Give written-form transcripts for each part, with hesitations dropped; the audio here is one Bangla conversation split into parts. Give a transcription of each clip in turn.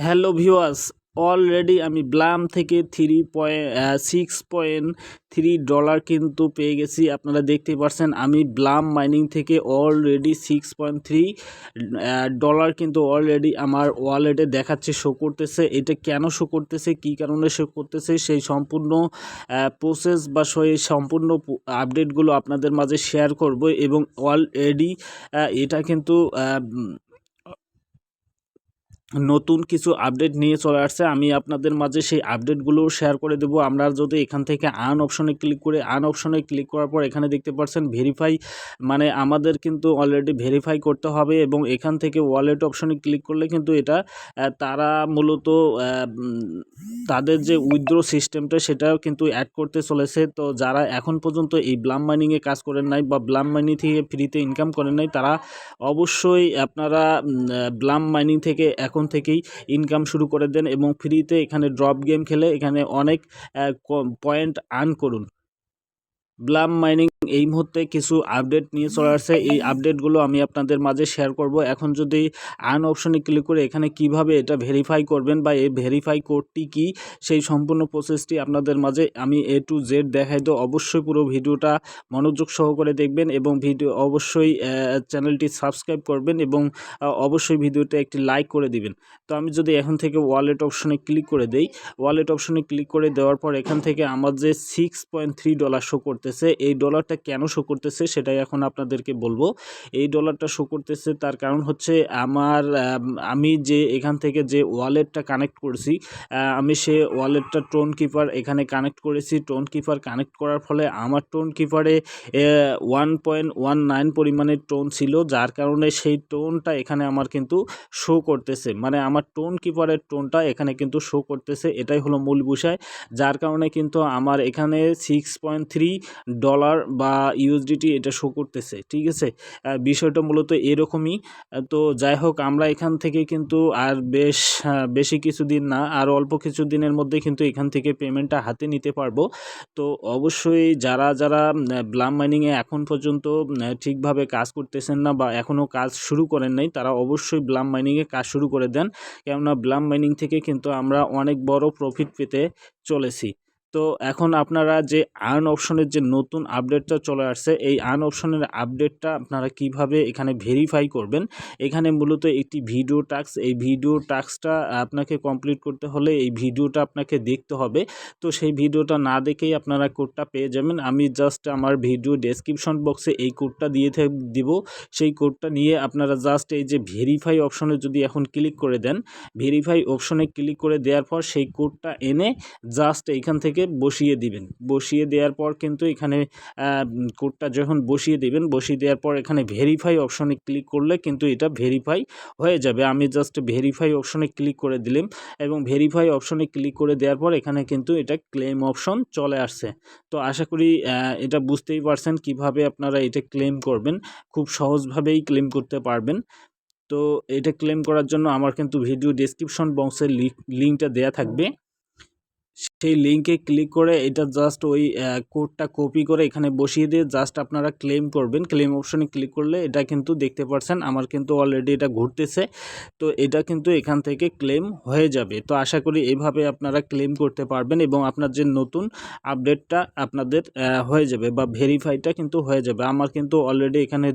হ্যালো ভিউয়ার্স, অলরেডি আমি ব্লাম থেকে 6.3 ডলার কিন্তু পেয়ে গেছি। আপনারা দেখতে পাচ্ছেন আমি ব্লাম মাইনিং থেকে অলরেডি 6.3 ডলার কিন্তু অলরেডি আমার ওয়ালেটে দেখাচ্ছে, শো করতেছে। এটা কেন শো করতেছে, কী কারণে শো করতেছে, সেই সম্পূর্ণ প্রসেস বা সেই সম্পূর্ণ আপডেটগুলো আপনাদের মাঝে শেয়ার করব। এবং অলরেডি এটা কিন্তু নতুন কিছু আপডেট নিয়ে চলে আসছে। আমি আপনাদের মাঝে সেই আপডেটগুলো শেয়ার করে দেবো। আমরা যদি এখান থেকে আর্ন অপশনে ক্লিক করে করার পর এখানে দেখতে পাচ্ছেন ভেরিফাই, মানে আমাদের কিন্তু অলরেডি ভেরিফাই করতে হবে। এবং এখান থেকে ওয়ালেট অপশনে ক্লিক করলে কিন্তু এটা তারা মূলত তাদের যে উইথড্র সিস্টেমটা সেটাও কিন্তু অ্যাড করতে চলেছে। তো যারা এখন পর্যন্ত এই ব্লাম মাইনিংয়ে কাজ করেন নাই বা ব্লাম মাইনিং থেকে ফ্রিতে ইনকাম করেন নাই, তারা অবশ্যই আপনারা ব্লাম মাইনিং থেকে এখন থেকেই ইনকাম শুরু করে দেন এবং ফ্রিতে এখানে ড্রপ গেম খেলে এখানে অনেক পয়েন্ট আর্ন করুন। ব্লাম মাইনিং এই মুহূর্তে কিছু আপডেট নিয়ে চলে আসছে, এই আপডেটগুলো আমি আপনাদের মাঝে শেয়ার করব। এখন যদি আর্ন অপশনে ক্লিক করে এখানে কিভাবে এটা ভেরিফাই করবেন বা এই ভেরিফাই কোডটি কি, সেই সম্পূর্ণ প্রসেসটি আপনাদের মাঝে আমি A to Z দেখাই। তো অবশ্যই পুরো ভিডিওটা মনোযোগ সহকারে দেখবেন এবং অবশ্যই চ্যানেলটি সাবস্ক্রাইব করবেন এবং অবশ্যই ভিডিওতে একটি লাইক করে দিবেন। তো আমি যদি এখন থেকে ওয়ালেট অপশনে ক্লিক করে দেই, ওয়ালেট অপশনে ক্লিক করে দেওয়ার পর এখান থেকে আমার যে 6.3 ডলার শো করতেছে, এই ডলারটা কেন শো করতেছে সেটাই এখন আপনাদেরকে বলবো। এই ডলারটা শো করতেছে তার কারণ হচ্ছে আমি যে এখান থেকে যে ওয়ালেটটা কানেক্ট করছি, আমি সে ওয়ালেটটা টোন কিপার এখানে কানেক্ট করেছি। টোন কিপার কানেক্ট করার ফলে আমার টোন কিপারে 1.19 পরিমাণের টোন ছিল, যার কারণে সেই টোনটা এখানে আমার কিন্তু শো করতেছে, মানে আমার টোন কিপারের টোনটা এখানে কিন্তু শো করতেছে। এটাই হলো মূল বিষয়, যার কারণে কিন্তু আমার এখানে 6.3 ডলার বা ইউএসডিটি এটা শো করতেছে। ঠিক আছে, বিষয়টা মূলত এরকমই। তো যাই হোক, আমরা এখান থেকে কিন্তু আর বেশি কিছুদিন না, আর অল্প কিছু দিনের মধ্যে কিন্তু এখান থেকে পেমেন্টটা হাতে নিতে পারবো। তো অবশ্যই যারা ব্লাম মাইনিংয়ে এখন পর্যন্ত ঠিকভাবে কাজ করতেছেন না বা এখনও কাজ শুরু করেন নাই, তারা অবশ্যই ব্লাম মাইনিংয়ে কাজ শুরু করে দেন। কেননা ব্লাম মাইনিং থেকে কিন্তু আমরা অনেক বড় প্রফিট পেতে চলেছি। তো এখন আপনারা যে আর্ন অপশনের যে নতুন আপডেটটা চলে আসছে, এই আর্ন অপশনের আপডেটটা আপনারা কিভাবে এখানে ভেরিফাই করবেন। এখানে মূলত একটি ভিডিও টাস্ক, এই ভিডিও টাস্কটা আপনাকে কমপ্লিট করতে হলে এই ভিডিওটা আপনাকে দেখতে হবে। তো সেই ভিডিওটা না দেখেই আপনারা কোডটা পেয়ে যাবেন। আমি জাস্ট আমার ভিডিও ডেসক্রিপশন বক্সে এই কোডটা দিব। সেই কোডটা নিয়ে আপনারা জাস্ট এই যে ভেরিফাই অপশনে যদি এখন ক্লিক করে দেন, ভেরিফাই অপশনে ক্লিক করে দেওয়ার পর সেই কোডটা এনে জাস্ট এইখান থেকে বসিয়ে দিবেন। বসিয়ে দেওয়ার পর কিন্তু এখানে কোডটা যখন বসিয়ে দিবেন, বসিয়ে দেওয়ার পর এখানে ভেরিফাই অপশনে ক্লিক করলে কিন্তু এটা ভেরিফাই হয়ে যাবে। আমি জাস্ট ভেরিফাই অপশনে ক্লিক করে দিলাম এবং ভেরিফাই অপশনে ক্লিক করে দেওয়ার পর এখানে কিন্তু এটা ক্লেম অপশন চলে আসছে। তো আশা করি এটা বুঝতেই পারছেন কিভাবে আপনারা এটা ক্লেম করবেন। খুব সহজভাবেই ক্লেম করতে পারবেন। তো এটা ক্লেম করার জন্য আমার কিন্তু ভিডিও ডেসক্রিপশন বক্সের লিঙ্কটা দেয়া থাকবে। সেই লিঙ্কে ক্লিক করে এটা জাস্ট ওই কোডটা কপি করে এখানে বসিয়ে দিয়ে জাস্ট আপনারা ক্লেম করবেন। ক্লেম অপশনে ক্লিক করলে এটা কিন্তু দেখতে পাচ্ছেন আমার কিন্তু অলরেডি এটা ঘুরতেছে। তো এটা কিন্তু এখান থেকে ক্লেম হয়ে যাবে। তো আশা করি এইভাবে আপনারা ক্লেম করতে পারবেন এবং আপনার যে নতুন আপডেটটা আপনাদের হয়ে যাবে বা ভেরিফাইটা কিন্তু হয়ে যাবে। আমার কিন্তু অলরেডি এখানে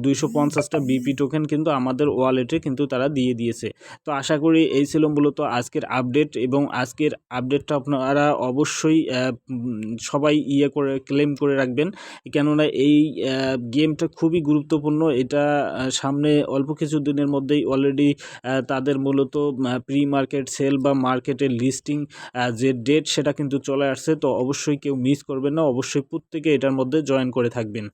250টা বিপি টোকেন কিন্তু আমাদের ওয়ালেটে কিন্তু তারা দিয়ে দিয়েছে। তো আশা করি এই ছিল মূলত আজকের আপডেট এবং আজকের আপডেটটা আপনারা অবশ্যই সবাই ক্লেম করে রাখবেন। কেননা এই গেমটা খুবই গুরুত্বপূর্ণ। এটা সামনে অল্প কিছু দিনের মধ্যেই অলরেডি তাদের মূলত প্রি মার্কেট সেল বা মার্কেটের লিস্টিং যে ডেট সেটা কিন্তু চলে আসছে। তো অবশ্যই কেউ মিস করবেন না, অবশ্যই প্রত্যেকে এটার মধ্যে জয়েন করে থাকবেন।